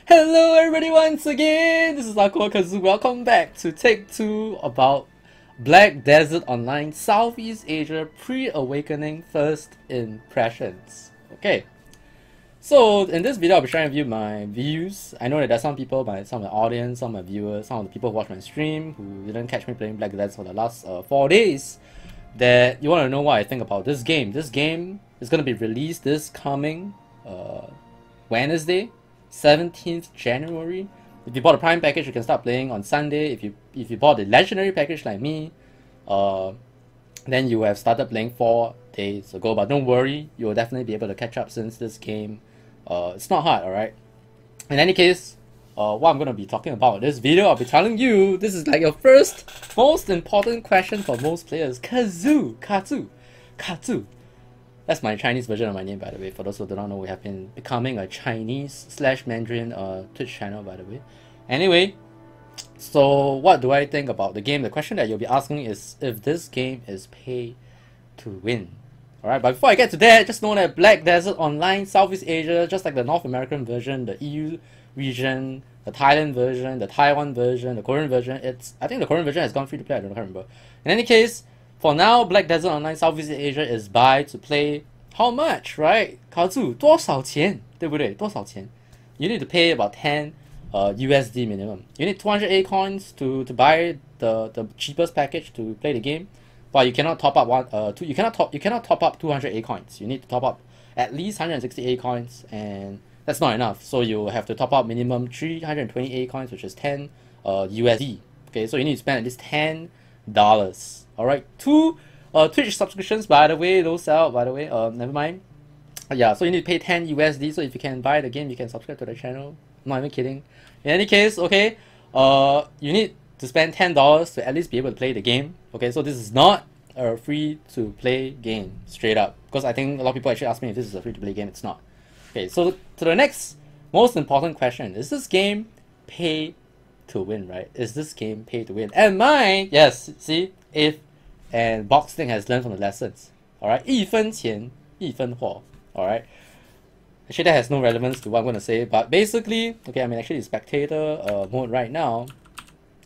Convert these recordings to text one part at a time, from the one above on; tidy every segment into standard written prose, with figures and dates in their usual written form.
Hello everybody once again, this is AikawaKazu. Welcome back to take 2 about Black Desert Online Southeast Asia Pre-Awakening First Impressions. Okay, so in this video I'll be sharing with you my views. I know that there's some people, some of my audience, some of my viewers, some of the people who watch my stream who didn't catch me playing Black Desert for the last 4 days, that you want to know what I think about this game. This game is going to be released this coming Wednesday, 17th January. If you bought a Prime package, you can start playing on Sunday. If you bought the Legendary package like me, then you have started playing 4 days ago. But don't worry, you will definitely be able to catch up since this game, it's not hard, alright? In any case, what I'm going to be talking about in this video, I'll be telling you, this is like your first, most important question for most players. Kazu. That's my Chinese version of my name, by the way. For those who do not know, we have been becoming a Chinese/Mandarin Twitch channel, by the way. Anyway, so what do I think about the game? The question that you'll be asking is if this game is pay to win. Alright, but before I get to that, just know that Black Desert Online Southeast Asia, just like the North American version, the EU region, the Thailand version, the Taiwan version, the Korean version, I think the Korean version has gone free to play, I can't remember. In any case, for now, Black Desert Online Southeast Asia is buy to play. How much, right? Kazu, 多少钱？对不对？多少钱？ You need to pay about 10 USD minimum. You need 200 A coins to buy the cheapest package to play the game, but you cannot top up you cannot top up 200 A coins. You need to top up at least 160 A coins, and that's not enough. So you have to top up minimum 320 A coins, which is 10 USD. Okay, so you need to spend at least $10. Alright, 2 Twitch subscriptions, by the way, those sell, by the way, never mind. Yeah, so you need to pay 10 USD, so if you can buy the game, you can subscribe to the channel. I'm not even kidding. In any case, okay, you need to spend $10 to at least be able to play the game. Okay, so this is not a free-to-play game, straight up. Because I think a lot of people actually ask me if this is a free-to-play game, it's not. Okay, so to the next most important question, is this game pay to win, right? Is this game pay to win? And mine, yes, see, if and Boxing has learned from the lessons. Alright, 一分钱一分货. Alright. Actually, that has no relevance to what I'm going to say, but basically, okay, I'm actually in spectator mode right now.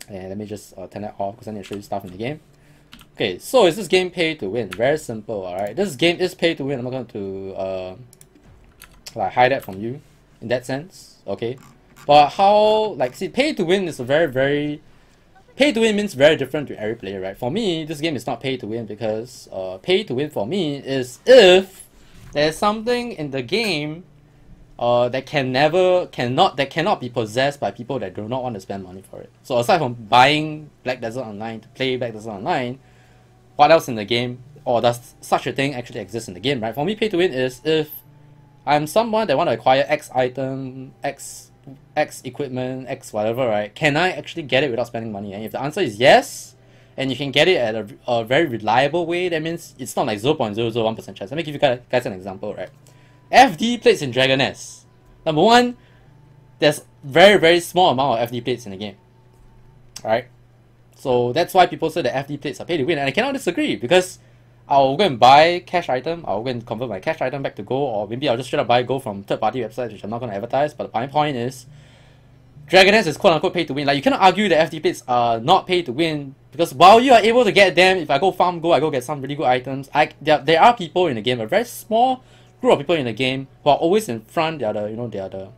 And let me just turn that off because I need to show you stuff in the game. Okay, so is this game pay to win? Very simple, alright. This game is pay to win. I'm not going to like hide that from you in that sense, okay? But how, like, see, pay to win is a pay to win means very different to every player, right? For me, this game is not pay to win because pay to win for me is if there's something in the game that cannot be possessed by people that do not want to spend money for it. So aside from buying Black Desert Online to play Black Desert Online, what else in the game, or does such a thing actually exist in the game, right? For me, pay to win is if I'm someone that want to acquire X item, X equipment, X whatever, right? Can I actually get it without spending money? And if the answer is yes, and you can get it at a very reliable way, that means it's not like 0.001% chance. Let me give you guys an example, right? FD plates in Dragon S. Number one, there's very small amount of FD plates in the game. Alright? So that's why people say that FD plates are pay to win, and I cannot disagree, because I'll go and buy cash item, I'll go and convert my cash item back to gold, or maybe I'll just straight up buy gold from third-party websites, which I'm not going to advertise, but my point is, Dragon S is quote-unquote pay to win. Like, you cannot argue that FD plates are not pay to win, because while you are able to get them, if I go farm gold, I go get some really good items, there are people in the game, a very small group of people in the game, who are always in front. They are the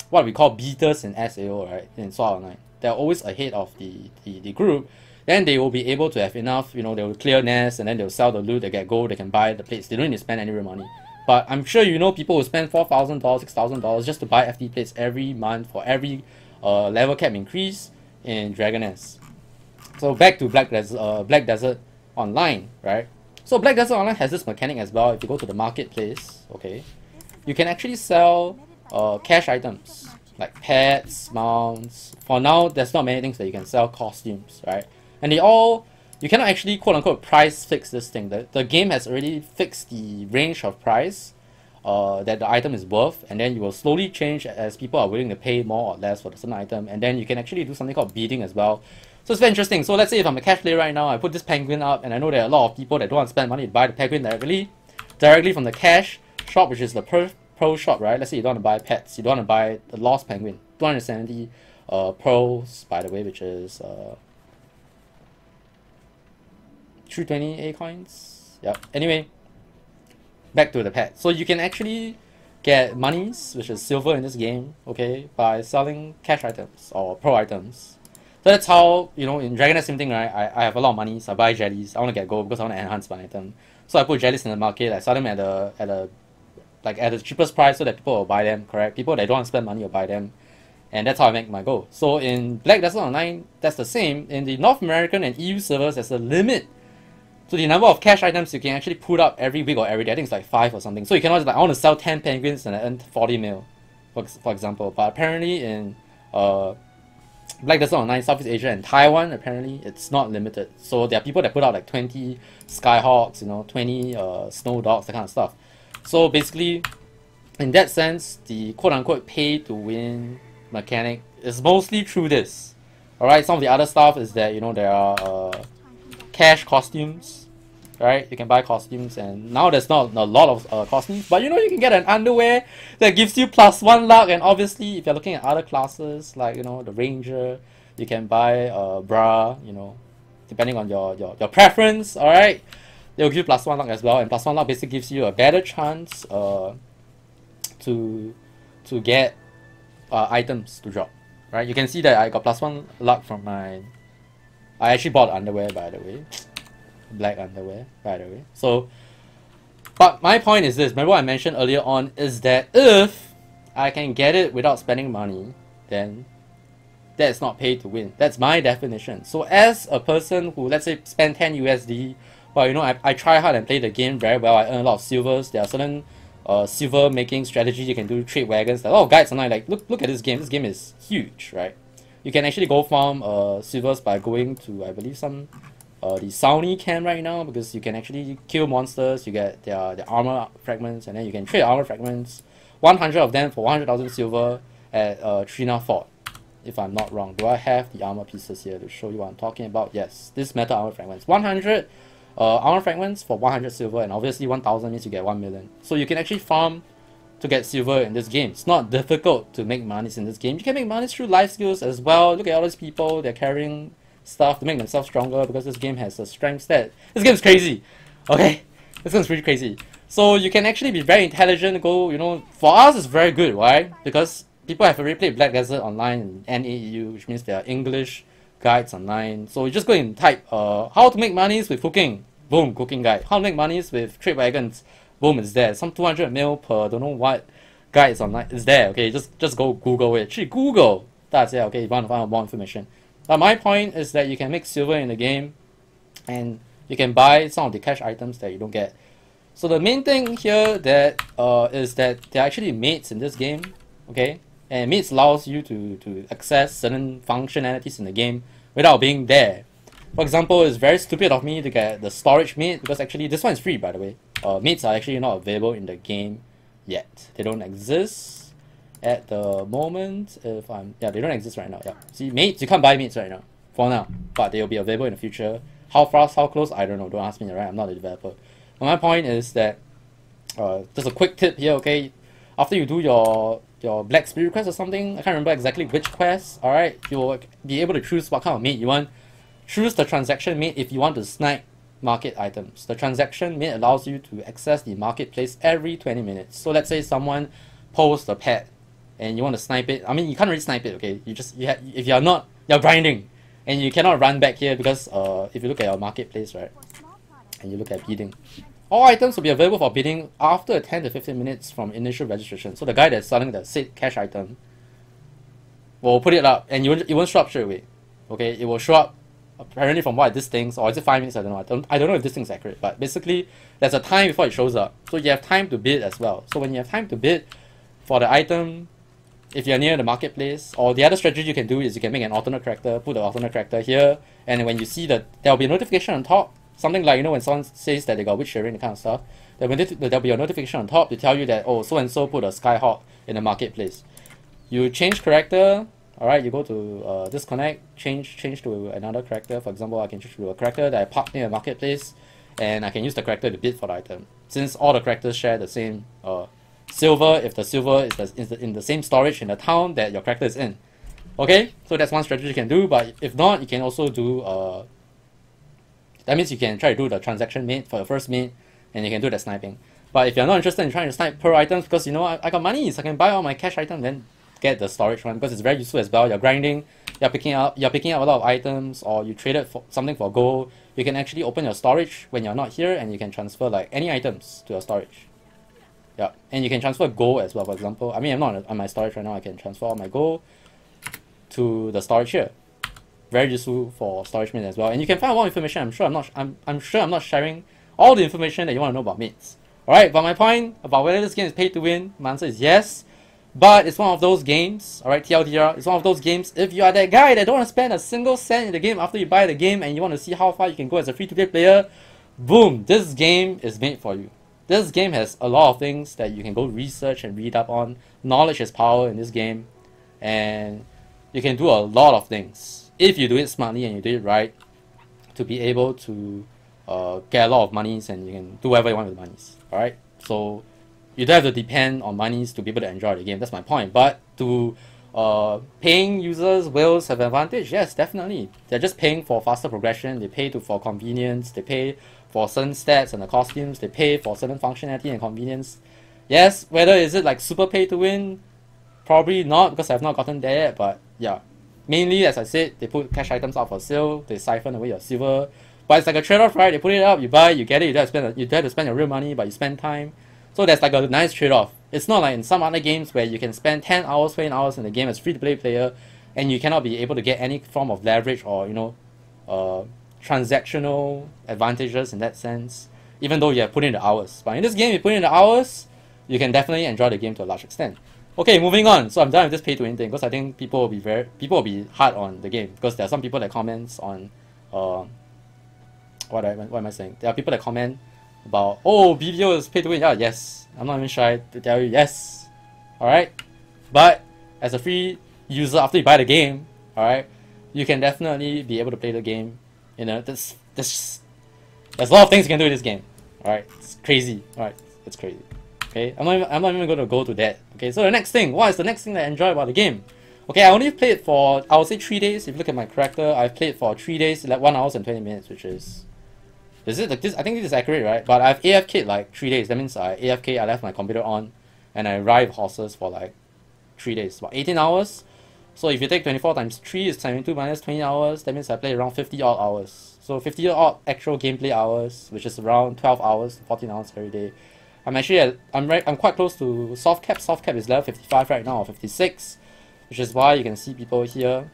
what we call beaters in SAO, right, in Sword Art Online. They're always ahead of the group. Then they will be able to have enough, they will clear nests, and then they'll sell the loot, they get gold, they can buy the plates. They don't need to spend any real money. But I'm sure you know people who spend $4,000, $6,000 just to buy FD plates every month for every level cap increase in Dragon S. So back to Black Desert Online, right? So Black Desert Online has this mechanic as well. If you go to the marketplace, okay, you can actually sell cash items like pets, mounts. For now, there's not many things that you can sell. Costumes, right? And you cannot actually quote-unquote price fix this thing. The game has already fixed the range of price that the item is worth, and then you will slowly change as people are willing to pay more or less for the certain item, and then you can actually do something called bidding as well. So it's very interesting. So let's say if I'm a cash player right now, I put this penguin up, and I know there are a lot of people that don't want to spend money to buy the penguin directly from the cash shop, which is the pro shop, right? Let's say you don't want to buy pets, you don't want to buy the lost penguin, 270 pearls, by the way, which is 320 A coins. Yep. Anyway, back to the pet. So you can actually get monies, which is silver in this game, okay, by selling cash items or pearl items. So that's how, you know, in Dragon Nest same thing, right? I have a lot of money, so I buy jellies. I want to get gold because I want to enhance my item. So I put jellies in the market. I sell them at the cheapest price so that people will buy them. Correct? People that don't want to spend money will buy them, and that's how I make my gold. So in Black Desert Online, that's the same. In the North American and EU servers, there's a limit to the number of cash items you can actually put up every week or every day. I think it's like 5 or something. So you cannot just like, I want to sell 10 penguins and I earn 40 mil, for example. But apparently in Black Desert Online, Southeast Asia and Taiwan, apparently it's not limited. So there are people that put out like 20 Skyhawks, you know, 20 Snow Dogs, that kind of stuff. So basically, in that sense, the quote-unquote pay-to-win mechanic is mostly through this. Alright, some of the other stuff is that, you know, there are cash costumes, right? You can buy costumes, and now there's not a lot of costumes, but you know, you can get an underwear that gives you +1 luck. And obviously, if you're looking at other classes like, you know, the ranger, you can buy a bra, you know, depending on your preference. All right, they'll give you +1 luck as well, and +1 luck basically gives you a better chance to get items to drop. Right, you can see that I got +1 luck from my. I actually bought underwear, by the way. Black underwear, by the way. So, but my point is this. Remember what I mentioned earlier on is that if I can get it without spending money, then that's not pay to win. That's my definition. So as a person who, let's say, spend 10 USD, well, you know, I try hard and play the game very well. I earn a lot of silvers. There are certain silver making strategies you can do, trade wagons. There are a lot of guides online. Like, look at this game. This game is huge, right? You can actually go farm silvers by going to, I believe, some the Sauni camp right now, because you can actually kill monsters. You get their armor fragments, and then you can trade armor fragments, 100 of them for 100,000 silver at Trina Fort, if I'm not wrong. Do I have the armor pieces here to show you what I'm talking about? Yes, this metal armor fragments, 100 armor fragments for 100 silver, and obviously 1,000 means you get 1 million. So you can actually farm to get silver in this game. It's not difficult to make monies in this game. You can make monies through life skills as well. Look at all these people, they're carrying stuff to make themselves stronger because this game has a strength stat. This game is crazy, okay? This game is pretty crazy. So you can actually be very intelligent, go, you know, for us it's very good, right? Because people have already played Black Desert Online in NAEU, which means there are English guides online. So you just go and type, how to make monies with cooking, boom, cooking guide. How to make monies with trade wagons, boom, it's there. Some 200 mil per don't know what guides online is there. Okay, just go Google it. Actually, Google. That's it. Okay, if you want to find out more information. But my point is that you can make silver in the game, and you can buy some of the cash items that you don't get. So the main thing here that is that there are actually mates in this game. Okay, and mates allows you to access certain functionalities in the game without being there. For example, it's very stupid of me to get the storage mate, because actually this one is free, by the way. Mates are actually not available in the game yet. They don't exist at the moment. They don't exist right now. Yeah, see, mates, you can't buy mates right now for now, but they will be available in the future. How fast, how close, I don't know. Don't ask me, right? I'm not a developer. But my point is that just a quick tip here. Okay, after you do your Black Spirit quest or something, I can't remember exactly which quest. All right, you'll be able to choose what kind of mate you want. Choose the transaction mate if you want to snipe market items. The transaction mate allows you to access the marketplace every 20 minutes. So let's say someone posts a pet and you want to snipe it. I mean, you can't really snipe it, okay? If you're grinding and you cannot run back here, because if you look at your marketplace, right, and you look at bidding, all items will be available for bidding after 10 to 15 minutes from initial registration. So the guy that's selling the said cash item will put it up, and it won't show up straight away. Okay, it will show up apparently from what this thing's, or is it 5 minutes? I don't know. I don't know if this thing's accurate, but basically there's a time before it shows up. So you have time to bid as well. So when you have time to bid for the item, if you're near the marketplace, or the other strategy you can do is you can make an alternate character, put the alternate character here, and when you see that there'll be a notification on top, something like, you know, when someone says that they got witch sharing, the kind of stuff, then there'll be a notification on top to tell you that, oh, so and so put a Skyhawk in the marketplace. You change character. Alright, you go to disconnect, change to another character. For example, I can change to a character that I parked near a marketplace, and I can use the character to bid for the item. Since all the characters share the same silver if the silver is in the same storage in the town that your character is in. Okay, so that's one strategy you can do, but if not, you can also do that means you can try to do the transaction mate for your first mate, and you can do the sniping. But if you're not interested in trying to snipe per items because you know I got money, so I can buy all my cash items, then get the storage one because it's very useful as well. You're grinding, you're picking up a lot of items, or you traded for something for gold. You can actually open your storage when you're not here, and you can transfer like any items to your storage. Yeah, and you can transfer gold as well. For example, I mean I'm not on my storage right now. I can transfer all my gold to the storage here. Very useful for storage mates as well. And you can find more information. I'm sure I'm not sharing all the information that you want to know about mates. Alright, but my point about whether this game is pay to win, my answer is yes. But it's one of those games, alright, TLDR, it's one of those games, if you are that guy that don't want to spend a single cent in the game after you buy the game and you want to see how far you can go as a free-to-play player, boom, this game is made for you. This game has a lot of things that you can go research and read up on. Knowledge is power in this game, and you can do a lot of things if you do it smartly and you do it right to be able to get a lot of monies, and you can do whatever you want with the monies. Alright, so you don't have to depend on monies to be able to enjoy the game. That's my point. But do paying users whales have an advantage? Yes, definitely. They're just paying for faster progression. They pay for convenience. They pay for certain stats and the costumes. They pay for certain functionality and convenience. Yes, whether is it like super pay to win? Probably not, because I've not gotten there yet. But yeah, mainly as I said, they put cash items out for sale. They siphon away your silver. But it's like a trade-off, right? They put it up, you buy, you get it. You don't have to spend your real money, but you spend time. So that's like a nice trade-off. It's not like in some other games where you can spend 10 hours, 20 hours in the game as free-to-play player, and you cannot be able to get any form of leverage or, you know, transactional advantages in that sense, even though you have put in the hours. But in this game, you put in the hours, you can definitely enjoy the game to a large extent. Okay, moving on. So I'm done with this pay-to-win thing because I think people will be hard on the game, because there are some people that comments on what am I saying? There are people that comment about, oh, BBO is pay to win. Yeah, yes. I'm not even shy to tell you yes. Alright? But as a free user, after you buy the game, alright, you can definitely be able to play the game. You know, there's a lot of things you can do in this game. Alright? It's crazy. Alright, it's crazy. Okay? I'm not even going to go to that. Okay, so the next thing, what is the next thing that I enjoy about the game? Okay, I only played for, I would say 3 days. If you look at my character, I've played for 3 days, like 1 hour and 20 minutes, which is it like this? I think this is accurate, right? But I've AFK'd like 3 days. That means I AFK, I left my computer on, and I ride horses for like 3 days, about 18 hours. So if you take 24 times 3 is 72 minus 20 hours. That means I played around 50 odd hours. So 50 odd actual gameplay hours, which is around 12 hours, 14 hours every day. I'm quite close to soft cap. Soft cap is level 55 right now, or 56, which is why you can see people here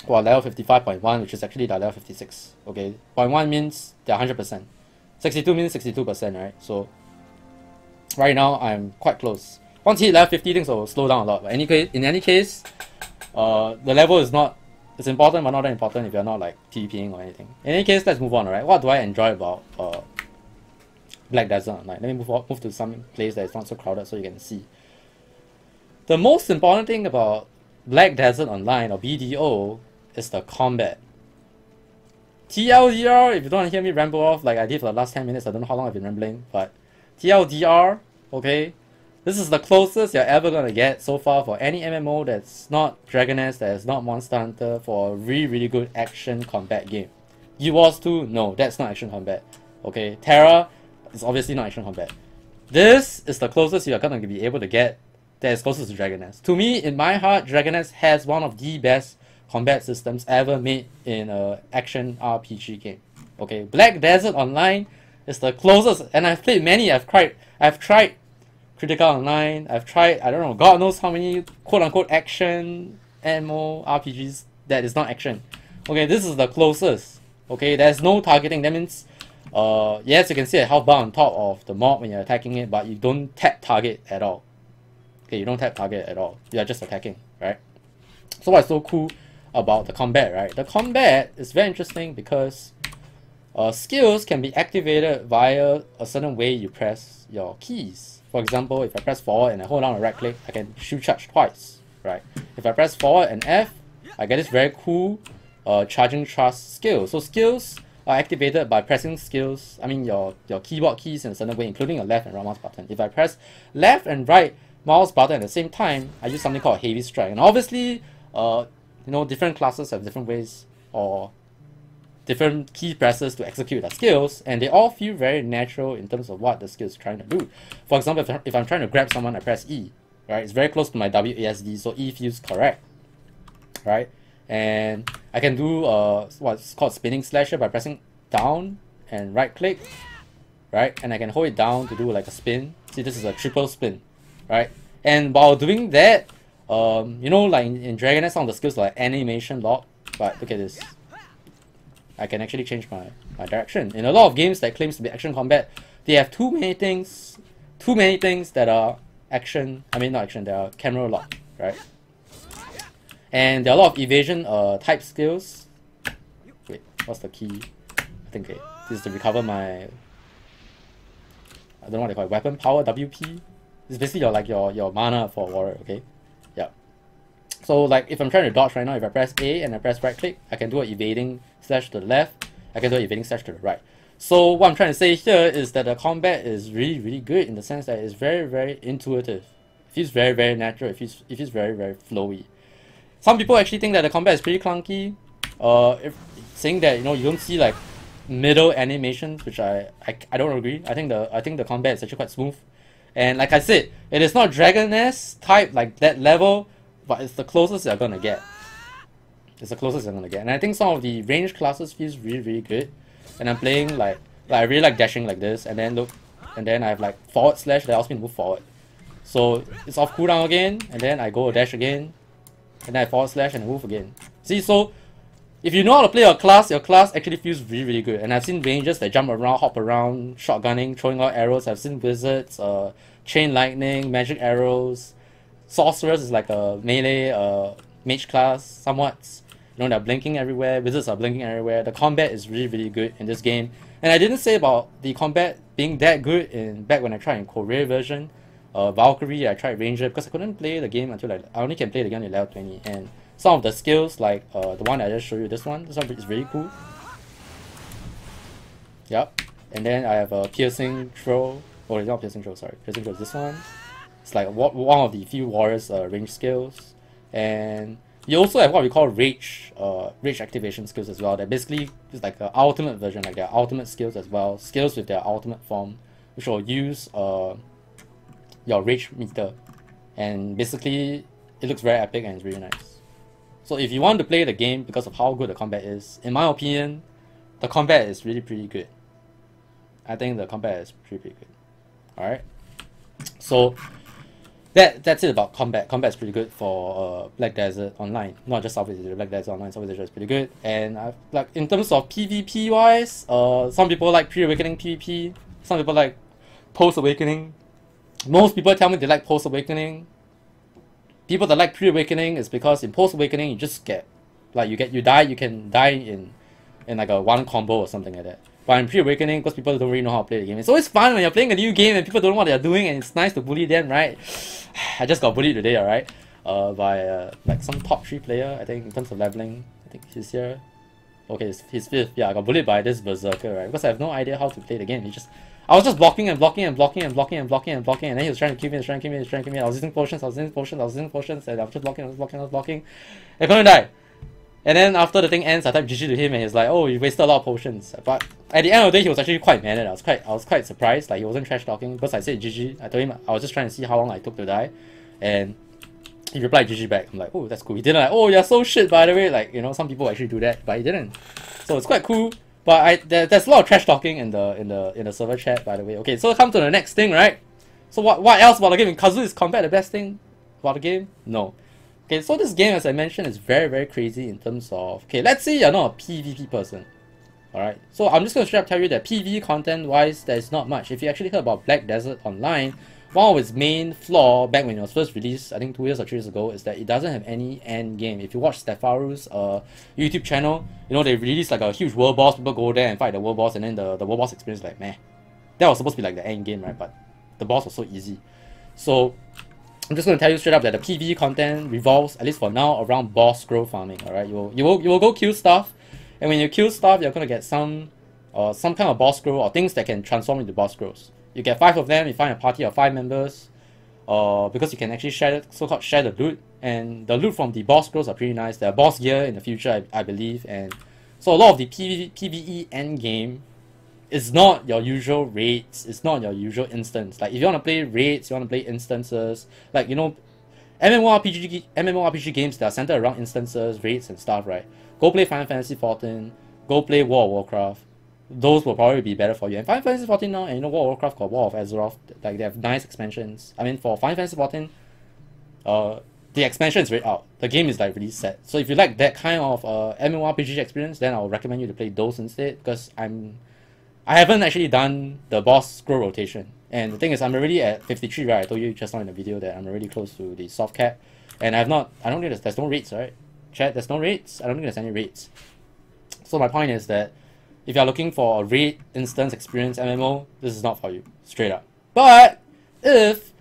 who are level 55.1, which is actually their level 56. Okay, 0.1 means they're 100%. 62 means 62%, right? So right now I'm quite close. Once you hit level 50, things will slow down a lot. But in any case, the level is not, it's important but not that important if you're not like PvPing or anything. In any case, let's move on, alright? What do I enjoy about Black Desert Online? Let me move to some place that is not so crowded so you can see. The most important thing about Black Desert Online, or BDO, is the combat. TLDR, if you don't want to hear me ramble off like I did for the last 10 minutes, I don't know how long I've been rambling, but TLDR, okay, this is the closest you're ever gonna get so far for any MMO that's not Dragoness, that is not Monster Hunter, for a really good action combat game. Wars 2, no, that's not action combat. Okay, Terra is obviously not action combat. This is the closest you're gonna be able to get that is closest to Dragoness. To me, in my heart, Dragoness has one of the best combat systems ever made in an action RPG game. Okay, Black Desert Online is the closest, and I've played many. I've tried Critical Online. I've tried, I don't know, God knows how many quote-unquote action MMO RPGs that is not action. Okay, this is the closest. Okay, there's no targeting. That means, yes, you can see a health bar on top of the mob when you're attacking it, but you don't tap target at all. Okay, you don't tap target at all. You are just attacking, right? So what's so cool about the combat, right? The combat is very interesting because skills can be activated via a certain way you press your keys. For example, if I press forward and I hold down a right click, I can shield charge twice, right? If I press forward and F, I get this very cool charging thrust skill. So skills are activated by pressing skills, I mean your keyboard keys in a certain way, including your left and right mouse button. If I press left and right mouse button at the same time, I use something called heavy strike. And obviously, you know, different classes have different ways or different key presses to execute their skills, and they all feel very natural in terms of what the skill is trying to do. For example, if I'm trying to grab someone, I press E, right? It's very close to my WASD, so E feels correct, right? And I can do what's called spinning slasher by pressing down and right click, right? And I can hold it down to do like a spin. See, this is a triple spin, right? And while doing that, you know, like in Dragon Age, some of the skills like animation lock, but look at this. I can actually change my direction. In a lot of games that claims to be action combat, they have too many things that are action, I mean not action, they are camera lock, right? And there are a lot of evasion type skills. Wait, what's the key? I think this is to recover my, I don't know what they call it, weapon power, WP. It's basically your mana for warrior, okay? Yeah. So like if I'm trying to dodge right now, if I press A and I press right click, I can do an evading slash to the left, I can do an evading slash to the right. So what I'm trying to say here is that the combat is really, really good in the sense that it's very, very intuitive. It feels very, very natural, it feels very, very flowy. Some people actually think that the combat is pretty clunky, saying that, you know, you don't see like middle animations, which I don't agree. I think the combat is actually quite smooth. And like I said, it is not Dragon-esque type like that level, but it's the closest you're gonna get. It's the closest you're gonna get. And I think some of the range classes feels really, really good. And I'm playing like I really like dashing like this, and then look, and then I have like forward slash that allows me to move forward. So it's off cooldown again, and then I go dash again, and then I forward slash and move again. See, so if you know how to play your class actually feels really, really good. And I've seen rangers that jump around, hop around, shotgunning, throwing out arrows. I've seen wizards, chain lightning, magic arrows. Sorcerers is like a melee mage class, somewhat. You know, they're blinking everywhere. Wizards are blinking everywhere. The combat is really, really good in this game. And I didn't say about the combat being that good back when I tried in Korea version. Valkyrie, I tried Ranger because I couldn't play the game until I only can play the game at level 20. And some of the skills, like the one I just showed you, this one is really cool. Yep. And then I have a piercing throw. Oh, it's not piercing throw, sorry. Piercing throw is this one. It's like one of the few warriors range skills. And you also have what we call rage activation skills as well. That basically is like an ultimate version, like their ultimate skills as well. Skills with their ultimate form, which will use your rage meter. And basically, it looks very epic and it's really nice. So if you want to play the game because of how good the combat is, in my opinion, the combat is really pretty good. I think the combat is pretty good. Alright? So that's it about combat. Combat is pretty good for Black Desert Online. Not just Southeast Asia, Black Desert Online, Southeast Asia is pretty good. And like in terms of PvP wise, some people like pre-awakening PvP, some people like post-awakening. Most people tell me they like post-awakening. People that like pre-awakening is because in post-awakening you just get like you can die in like a one combo or something like that. But in pre-awakening, because people don't really know how to play the game, it's always fun when you're playing a new game and people don't know what they're doing, and it's nice to bully them, right? I just got bullied today, alright, by like some top 3 player, I think, in terms of leveling. I think he's here. Okay, he's 5th. Yeah, I got bullied by this berserker, right? Because I have no idea how to play the game. I was just blocking and blocking and blocking and blocking and blocking and blocking, and then he was trying to kill me, I was using potions, and I was just blocking. I couldn't die. And then after the thing ends, I typed GG to him, and he's like, "Oh, you wasted a lot of potions." But at the end of the day, he was actually quite mad at it. I was quite surprised. Like, he wasn't trash talking because I said GG. I told him I was just trying to see how long I took to die, and he replied GG back. I'm like, "Oh, that's cool." He didn't like, "Oh, you're so shit." By the way, like, you know, some people actually do that, but he didn't. So it's quite cool. But there's a lot of trash talking in the server chat, by the way. Okay, so come to the next thing, right? So what else about the game? Kazu, is combat the best thing about the game? No. Okay, so this game, as I mentioned, is very, very crazy in terms of... Okay, let's say you're not a PvP person. Alright, so I'm just going to straight up tell you that PvE content-wise, there's not much. If you actually heard about Black Desert Online, one of its main flaw, back when it was first released, I think 2 years or 3 years ago, is that it doesn't have any end game. If you watch Stefaru's YouTube channel, you know, they release like a huge world boss, people go there and fight the world boss, and then the world boss experience is like, meh. That was supposed to be like the end game, right? But the boss was so easy. So I'm just going to tell you straight up that the PvE content revolves, at least for now, around boss scroll farming, alright? You will go kill stuff, and when you kill stuff, you're going to get some or some kind of boss scroll, or things that can transform into boss scrolls. You get 5 of them, you find a party of 5 members, because you can actually share, so-called share the loot, and the loot from the boss scrolls are pretty nice. There are boss gear in the future, I believe, and so a lot of the PvE endgame is not your usual raids, it's not your usual instance. Like if you want to play raids, you want to play instances, like, you know, MMORPG games that are centered around instances, raids and stuff, right? Go play Final Fantasy XIV, go play World of Warcraft. Those will probably be better for you. And Final Fantasy XIV now, and you know, World of Warcraft got War of Azeroth, like they have nice expansions. I mean, for Final Fantasy XIV, the expansion is right out. The game is like really set. So if you like that kind of MMORPG experience, then I'll recommend you to play those instead, because I haven't actually done the boss scroll rotation. And the thing is, I'm already at 53, right? I told you just now in the video that I'm already close to the soft cap. And I don't think there's no raids, right? Chat, there's no raids? I don't think there's any raids. So my point is that if you're looking for a raid instance experience MMO, this is not for you, straight up. But if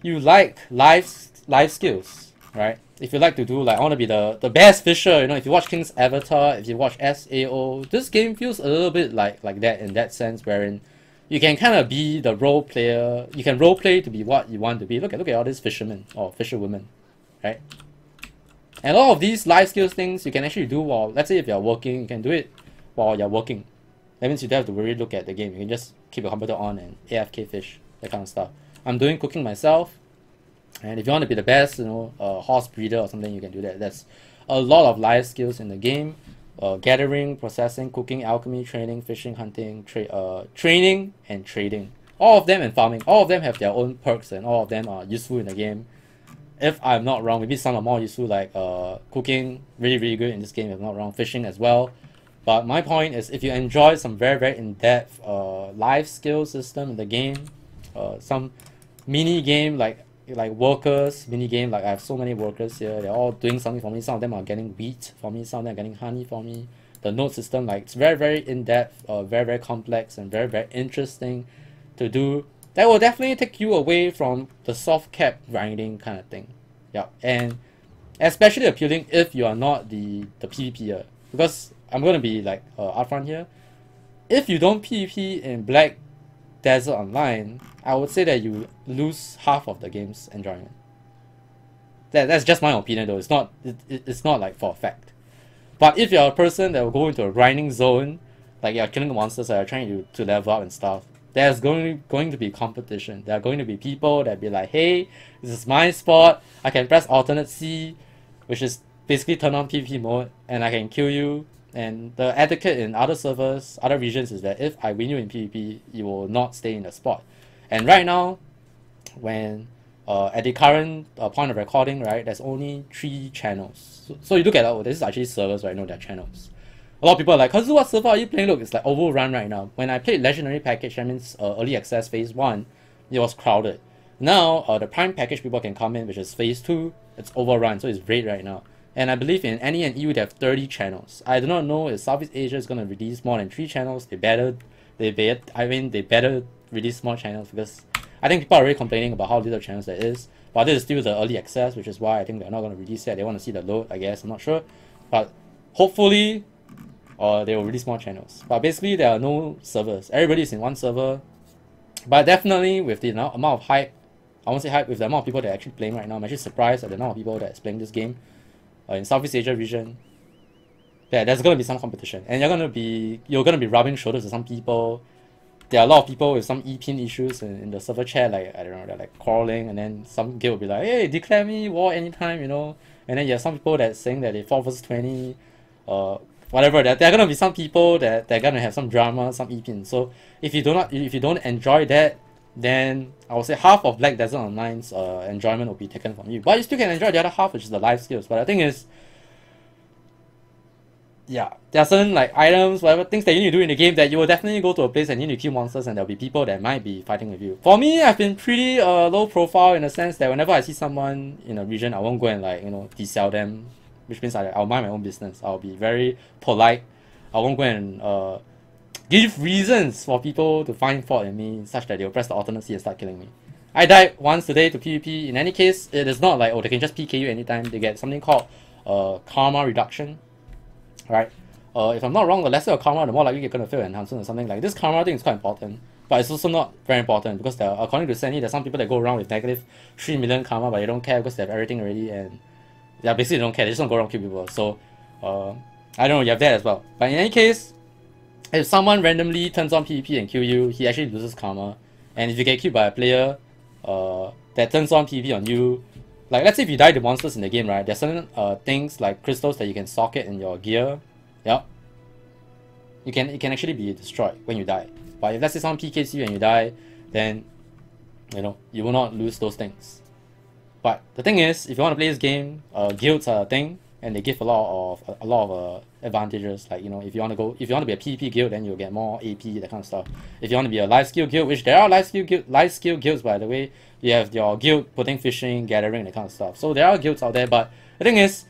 you like life skills, right? If you like to do, like, I want to be the best fisher, you know, if you watch King's Avatar, if you watch SAO, this game feels a little bit like that, in that sense, wherein you can kind of be the role player, you can role play to be what you want to be. Look at all these fishermen or fisherwomen, right? And all of these life skills things you can actually do while, let's say if you're working, you can do it while you're working. That means you don't have to really look at the game. You can just keep your computer on and AFK fish, that kind of stuff. I'm doing cooking myself. And if you want to be the best, you know, horse breeder or something, you can do that. That's a lot of life skills in the game. Gathering, processing, cooking, alchemy, training, fishing, hunting, training, and trading. All of them, and farming. All of them have their own perks, and all of them are useful in the game. If I'm not wrong, maybe some are more useful, like cooking, really good in this game if I'm not wrong. Fishing as well. But my point is, if you enjoy some very in-depth life skill system in the game, some mini game like workers mini game, like I have so many workers here, they're all doing something for me. Some of them are getting wheat for me, some of them are getting honey for me. The node system, like, it's very in-depth, very complex, and very interesting to do. That will definitely take you away from the soft cap grinding kind of thing. Yeah, and especially appealing if you are not the PvPer, because I'm gonna be like upfront here. If you don't PvP in Black Desert Online, I would say that you lose half of the game's enjoyment. That's just my opinion though. It's not like for a fact. But if you're a person that will go into a grinding zone, like you're killing monsters or you're trying to level up and stuff, there's going to be competition. There are going to be people that be like, hey, this is my spot, I can press alternate C, which is basically turn on PvP mode, and I can kill you. And the etiquette in other servers, other regions, is that if I win you in PvP, you will not stay in the spot. And right now, when at the current point of recording, right, there's only 3 channels. So you look at, this is actually servers, right? No, they're channels. A lot of people are like, Kazu, what server are you playing? Look, it's like overrun right now. When I played Legendary Package, that means Early Access Phase 1, it was crowded. Now, the Prime Package people can come in, which is Phase 2, it's overrun, so it's raid right now. And I believe in NE and EU they have 30 channels. I do not know if Southeast Asia is going to release more than 3 channels. They better release more channels, because I think people are already complaining about how little channels there is. But this is still the early access, which is why I think they're not going to release it. They want to see the load, I guess. I'm not sure. But hopefully, they will release more channels. But basically, there are no servers. Everybody's in one server. But definitely, with the amount of hype, I won't say hype, with the amount of people that are actually playing right now, I'm actually surprised at the amount of people that's playing this game in Southeast Asia region. Yeah, there's going to be some competition. And you're going to be rubbing shoulders with some people. There are a lot of people with some e-pin issues in the server chat, like, I don't know, they're like quarreling, and then some guild will be like, hey, declare me war anytime, you know. And then you have some people that's saying that they 4 versus 20, whatever. There are gonna be some people that they're gonna have some drama, some e-pin. So if you don't enjoy that, then I would say half of Black Desert Online's enjoyment will be taken from you. But you still can enjoy the other half, which is the life skills. But the thing is, yeah, there are certain like items, whatever things that you need to do in the game that you will definitely go to a place and you need to kill monsters, and there'll be people that might be fighting with you. For me, I've been pretty low profile in the sense that whenever I see someone in a region, I won't go and, like, you know, desell them, which means I'll mind my own business. I'll be very polite. I won't go and give reasons for people to find fault in me such that they'll press the alternate C and start killing me. I died once today to PvP. In any case, it is not like, oh, they can just PK you anytime. They get something called karma reduction. Right, if I'm not wrong, the lesser your karma, the more likely you're gonna fail enhancement or something. Like this karma thing is quite important, but it's also not very important because according to Sandy, there's some people that go around with negative 3 million karma, but they don't care because they have everything already, and yeah, basically they don't care. They just don't go around kill people. So I don't know. You have that as well. But in any case, if someone randomly turns on PvP and kill you, he actually loses karma. And if you get killed by a player that turns on PvP on you, like let's say if you die to monsters in the game, right? There's certain things like crystals that you can socket in your gear. Yep. It can actually be destroyed when you die. But if let's say someone PKs you and you die, then you know you will not lose those things. But the thing is, if you want to play this game, guilds are a thing, and they give a lot of advantages. Like, you know, if you want to be a PvP guild, then you'll get more AP, that kind of stuff. If you want to be a life skill guild, which there are life skill guilds by the way, you have your guild putting fishing, gathering, that kind of stuff. So there are guilds out there, but the thing is,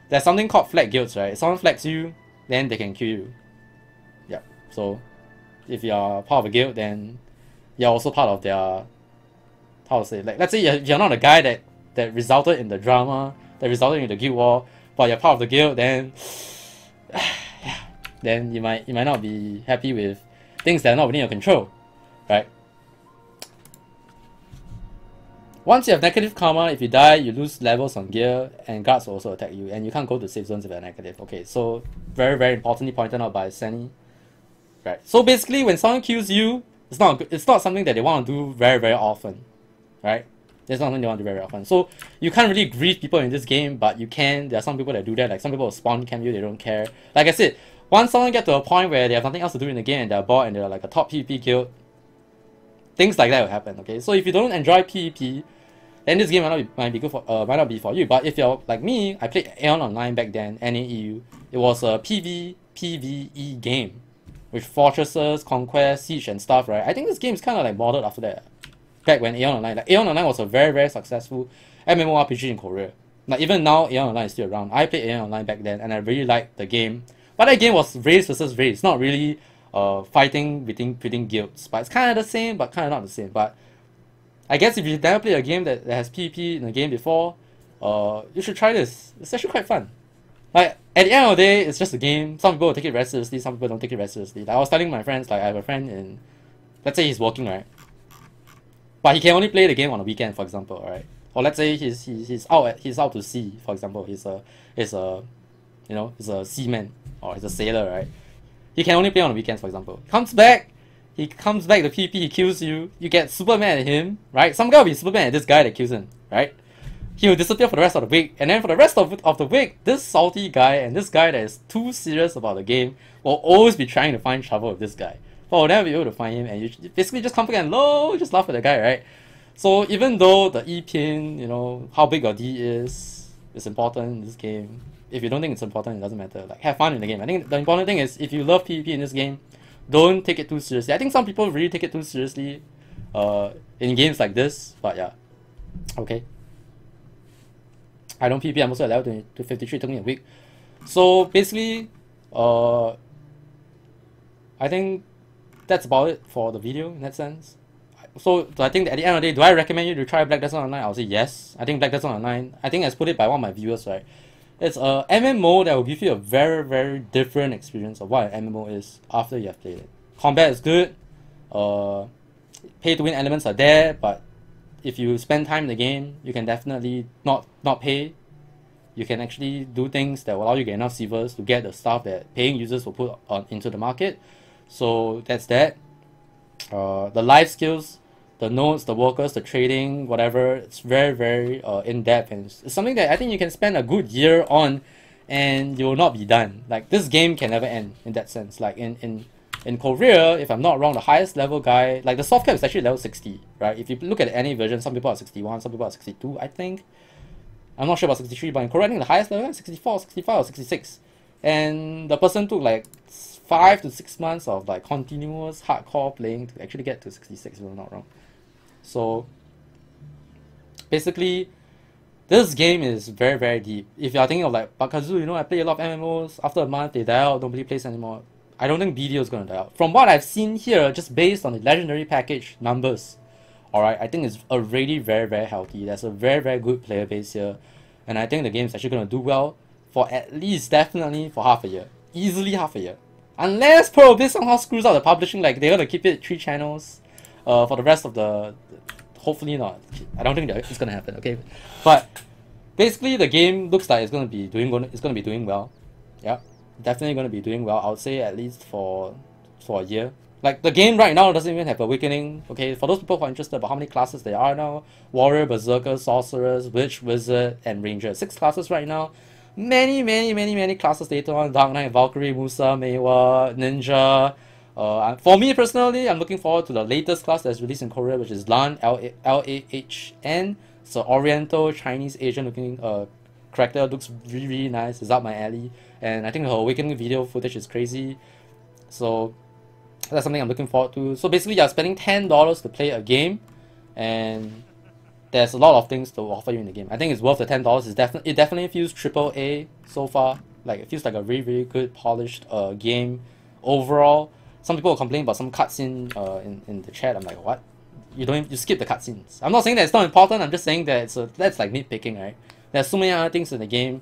there's something called flag guilds, right? If someone flags you, then they can kill you. Yeah. So if you're part of a guild, then you're also part of their, how to say, like let's say you're not a guy that resulted in the drama, that resulted in the guild war, but you're part of the guild, then yeah, then you might not be happy with things that are not within your control, right? Once you have negative karma, if you die, you lose levels on gear, and guards will also attack you, and you can't go to safe zones if you're negative. Okay, so very, very importantly pointed out by Sunny. Right. So basically, when someone kills you, it's not something that they want to do very, very often, right? It's not something they want to do very often. So you can't really grieve people in this game, but you can. There are some people that do that. Like some people will spawn camp you, they don't care. Like I said, once someone gets to a point where they have nothing else to do in the game and they're bored and they're like a top PvP guild, things like that will happen. Okay, so if you don't enjoy PvP, then this game might not be for you. But if you're like me, I played Aeon Online back then, NAEU. It was a PvE game with fortresses, conquest, siege, and stuff, right? I think this game is kind of like modeled after that. Back when Aeon Online, like Aeon Online was a very, very successful MMORPG in Korea. Like even now, Aeon Online is still around. I played Aeon Online back then, and I really liked the game. But that game was race versus race, not really fighting between guilds. But it's kind of the same, but kind of not the same. But I guess if you've never played a game that has PvP in the game before, you should try this. It's actually quite fun. Like, at the end of the day, it's just a game. Some people will take it very seriously, some people don't take it very seriously. Like, I was telling my friends, like, I have a friend in, let's say he's working, right? But he can only play the game on a weekend, for example, right? Or let's say he's out to sea, for example. He's a seaman, or he's a sailor, right? He can only play on the weekends, for example. He comes back to PvP, he kills you, you get super mad at him, right? Some guy will be super mad at this guy that kills him, right? He will disappear for the rest of the week, and then for the rest of the week, this salty guy and this guy that is too serious about the game will always be trying to find trouble with this guy. But we'll never be able to find him, and you basically just come back and just laugh at the guy, right? So even though the E pin, you know, how big your D is important in this game. If you don't think it's important, it doesn't matter. Like, have fun in the game. I think the important thing is, if you love PvP in this game, don't take it too seriously. I think some people really take it too seriously in games like this, but yeah. Okay. I don't PvP, I'm also at level 53, it took me a week. So basically, I think that's about it for the video in that sense. So I think at the end of the day, do I recommend you to try Black Desert Online? I'll say yes. I think Black Desert Online, I think as put it by one of my viewers, right? It's a MMO that will give you a very, very different experience of what an MMO is after you have played it. Combat is good, pay to win elements are there, but if you spend time in the game, you can definitely not pay. You can actually do things that will allow you to get enough silvers to get the stuff that paying users will put into the market. So that's that. The life skills, the nodes, the workers, the trading, whatever, it's very, very in-depth, and it's something that I think you can spend a good year on and you will not be done. Like, this game can never end in that sense. Like in Korea, if I'm not wrong, the highest level guy, like the soft cap is actually level 60, right? If you look at any version, some people are 61, some people are 62, I think. I'm not sure about 63, but in Korea, I think the highest level is 64, 65, or 66. And the person took like 5 to 6 months of like continuous hardcore playing to actually get to 66, if I'm not wrong. So basically, this game is very, very deep. If you are thinking of like, AikawaKazu, you know, I play a lot of MMOs, after a month they die out, nobody plays anymore. I don't think BDO is going to die out. From what I've seen here, just based on the legendary package numbers, alright, I think it's already very, very healthy. There's a very, very good player base here. And I think the game is actually going to do well for at least, definitely, for half a year. easily half a year. Unless Pro Abyss somehow screws out the publishing, like they're gonna keep it 3 channels for the rest of the... Hopefully not. I don't think that it's gonna happen, okay? But basically the game looks like it's gonna be doing well. Yeah, definitely gonna be doing well. I would say at least for a year. Like the game right now doesn't even have awakening. Okay, for those people who are interested about how many classes there are now: warrior, berserker, sorceress, witch, wizard, and ranger. 6 classes right now. Many classes later on: Dark Knight, Valkyrie, Musa, Meiwa, Ninja. For me personally, I'm looking forward to the latest class that's released in Korea, which is Lan, Lahn. It's an Oriental Chinese Asian looking character. Looks really nice. It's up my alley, and I think her awakening video footage is crazy. So that's something I'm looking forward to. So basically, you're spending $10 to play a game, and there's a lot of things to offer you in the game. I think it's worth the $10. It definitely feels AAA so far. Like it feels like a really good polished game overall. Some people are complaining about some cutscene in the chat. I'm like, what? You skip the cutscenes. I'm not saying that it's not important. I'm just saying that that's like nitpicking, right? There's so many other things in the game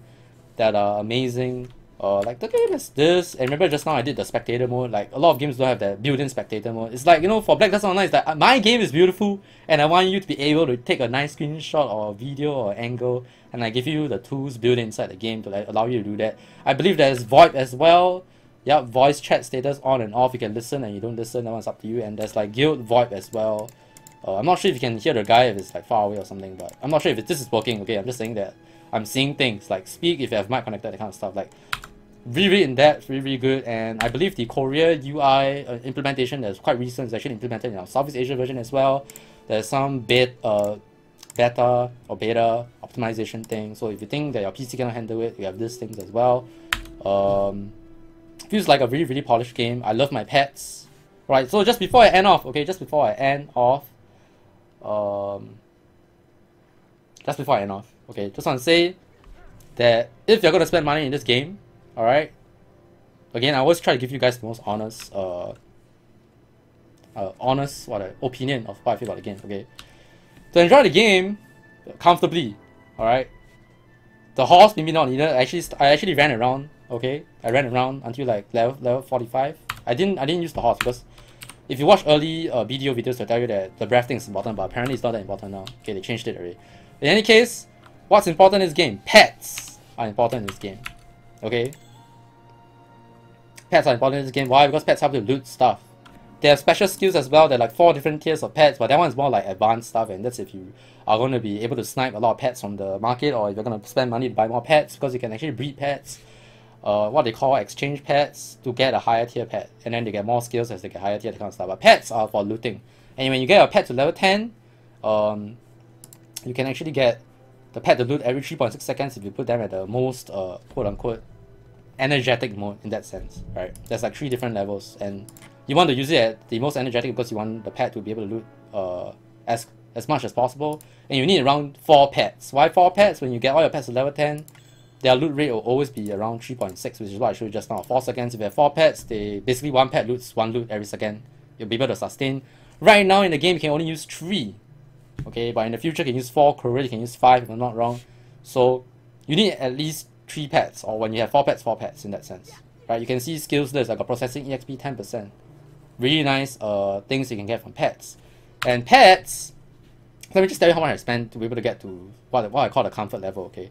that are amazing. Like the game is this, and remember just now I did the spectator mode. Like a lot of games don't have that built-in spectator mode. It's like, you know, for Black Desert Online, it's like my game is beautiful, and I want you to be able to take a nice screenshot or video or angle, and I give you the tools built inside the game to like allow you to do that. I believe there's VoIP as well. Yeah, voice chat status on and off. You can listen and you don't listen. That one's up to you. And there's like guild VoIP as well. I'm not sure if you can hear the guy if it's like far away or something, but I'm not sure if this is working. Okay, I'm just saying that I'm seeing things like speak if you have mic connected, that kind of stuff. Like really in depth, really good. And I believe the Korea UI implementation that's quite recent is actually implemented in our Southeast Asia version as well. There's some beta or beta optimization thing. So if you think that your PC cannot handle it, you have these things as well. Feels like a really polished game. I love my pets. Right, so just before I end off, okay, just before I end off, okay, just want to say that if you're gonna spend money in this game, alright, again, I always try to give you guys the most honest opinion of what I feel about the game, okay? To enjoy the game comfortably, alright, the horse maybe not needed. I actually ran around, okay? I ran around until like level 45. I didn't use the horse because if you watch early BDO videos, they'll tell you that the breath thing is important, but apparently it's not that important now. Okay, they changed it already. In any case, what's important in this game? Pets are important in this game. Okay? Pets are important in this game. Why? Because pets help you loot stuff. They have special skills as well. There are like 4 different tiers of pets, but that one is more like advanced stuff, and that's if you are going to be able to snipe a lot of pets from the market, or if you're going to spend money to buy more pets, because you can actually breed pets. What they call exchange pets to get a higher tier pet, and then they get more skills as they get higher tier, that kind of stuff. But pets are for looting, and when you get a pet to level 10, you can actually get the pet to loot every 3.6 seconds if you put them at the most quote unquote energetic mode in that sense, right? There's like 3 different levels, and you want to use it at the most energetic because you want the pet to be able to loot as much as possible, and you need around 4 pets. Why 4 pets? When you get all your pets to level 10, their loot rate will always be around 3.6, which is what I showed you just now. 4 seconds. If you have 4 pets, they basically 1 pet loots 1 loot every second. You'll be able to sustain. Right now in the game, you can only use 3. Okay, but in the future, you can use 4. Korea, you can use 5 if I'm not wrong. So you need at least 3 pets, or when you have 4 pets in that sense. Right? You can see skills list like a processing EXP 10%. Really nice things you can get from pets. And pets, let me just tell you how much I spent to be able to get to what I call the comfort level. Okay.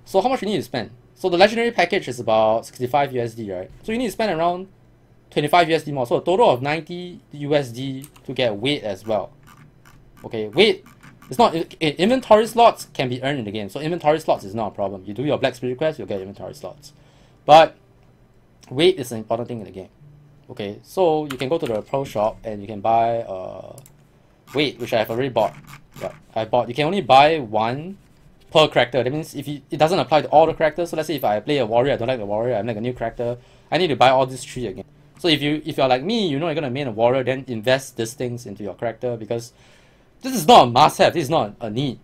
So how much you need to spend? So the legendary package is about 65 USD, right? So you need to spend around 25 USD more. So a total of 90 USD to get weight as well. Okay, weight is not... Inventory slots can be earned in the game. So inventory slots is not a problem. You do your Black Spirit quest, you'll get inventory slots. But weight is an important thing in the game. Okay, so you can go to the pro shop and you can buy weight, which I have already bought. Yeah, I bought. You can only buy 1 per character. That means it doesn't apply to all the characters. So let's say if I play a warrior, I don't like the warrior, I make a new character, I need to buy all these 3 again. So if you're like me, you know you're gonna main a warrior, then invest these things into your character, because this is not a must-have, this is not a need.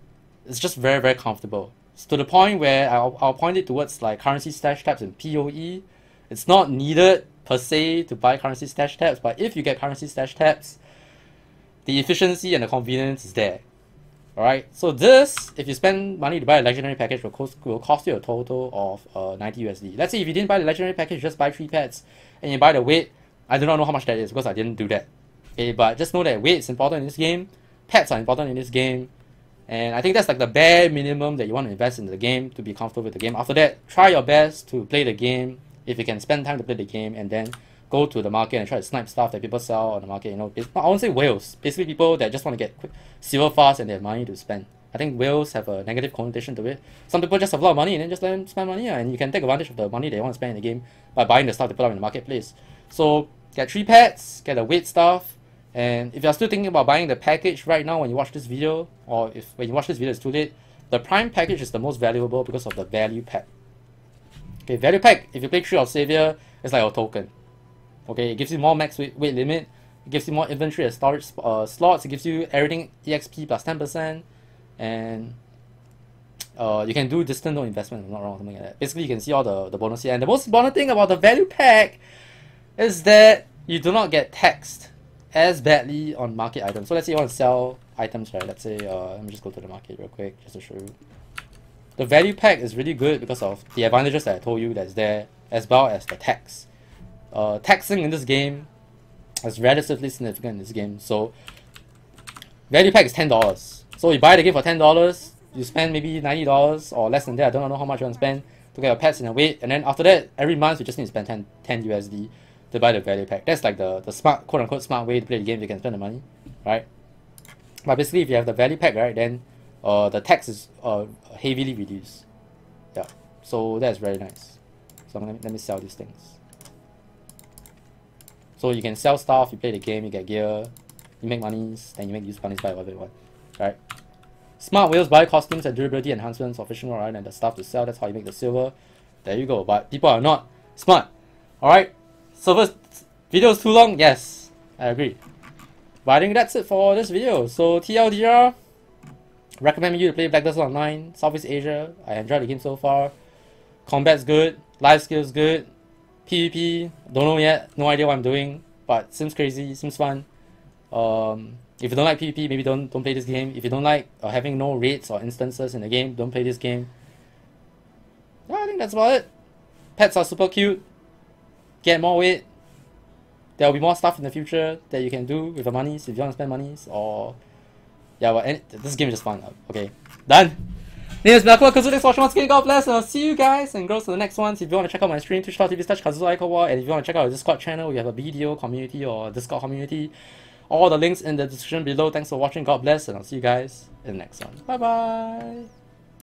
It's just very comfortable. It's to the point where I'll point it towards like currency stash tabs in PoE. It's not needed per se to buy currency stash tabs, but if you get currency stash tabs, the efficiency and the convenience is there. Alright, so this, if you spend money to buy a legendary package, will cost you a total of 90 USD. Let's say if you didn't buy the legendary package, just buy 3 pets, and you buy the weight. I do not know how much that is because I didn't do that. Okay, but just know that weight is important in this game, pets are important in this game, and I think that's like the bare minimum that you want to invest in the game to be comfortable with the game. After that, try your best to play the game, if you can spend time to play the game, and then go to the market and try to snipe stuff that people sell on the market. You know, I won't say whales. Basically, people that just want to get quick silver fast and they have money to spend. I think whales have a negative connotation to it. Some people just have a lot of money and then just let them spend money, and you can take advantage of the money they want to spend in the game by buying the stuff they put up in the marketplace. So get 3 pets, get the weight stuff, and if you're still thinking about buying the package right now when you watch this video, or if when you watch this video it's too late, the prime package is the most valuable because of the value pack. Okay, value pack, if you play Tree of Savior, it's like a token. Okay, it gives you more max weight limit, it gives you more inventory and storage slots, it gives you everything EXP plus 10%, and you can do distant no investment, if I'm not wrong, something like that. Basically, you can see all the bonus here. And the most important thing about the value pack is that you do not get taxed as badly on market items. So let's say you want to sell items, right? Let's say, let me just go to the market real quick just to show you. The value pack is really good because of the advantages that I told you that's there, as well as the tax. Taxing in this game is relatively significant in this game. So value pack is $10. So you buy the game for $10, you spend maybe $90 or less than that. I don't know how much you want to spend to get your pets in a weight, and then after that, every month you just need to spend 10 USD to buy the value pack. That's like the smart, quote unquote smart way to play the game. You can spend the money, right? But basically, if you have the value pack, right, then the tax is heavily reduced. Yeah, so that's very nice. So let me sell these things. So you can sell stuff, you play the game, you get gear, you make monies, then you make use monies by whatever you want, right? Smart whales buy costumes and durability enhancements of fishing rod, right, and the stuff to sell. That's how you make the silver. There you go. But people are not smart. Alright? So video is too long? Yes, I agree. But I think that's it for this video. So TLDR, recommend you to play Black Desert Online, Southeast Asia. I enjoyed the game so far. Combat's good, life skills good. PvP, don't know yet, no idea what I'm doing, but seems crazy, seems fun. If you don't like PvP, maybe don't play this game. If you don't like having no raids or instances in the game, don't play this game. Yeah, I think that's about it. Pets are super cute. Get more weight. There will be more stuff in the future that you can do with the monies if you want to spend monies, or yeah, well, this game is just fun. Okay, done. Name is AikawaKazu. Thanks for watching once again. God bless, and I'll see you guys and go to the next ones. If you want to check out my stream, twitch.tv/KazuAikawa, and if you want to check out our Discord channel, we have a video community or Discord community. All the links in the description below. Thanks for watching. God bless, and I'll see you guys in the next one. Bye bye.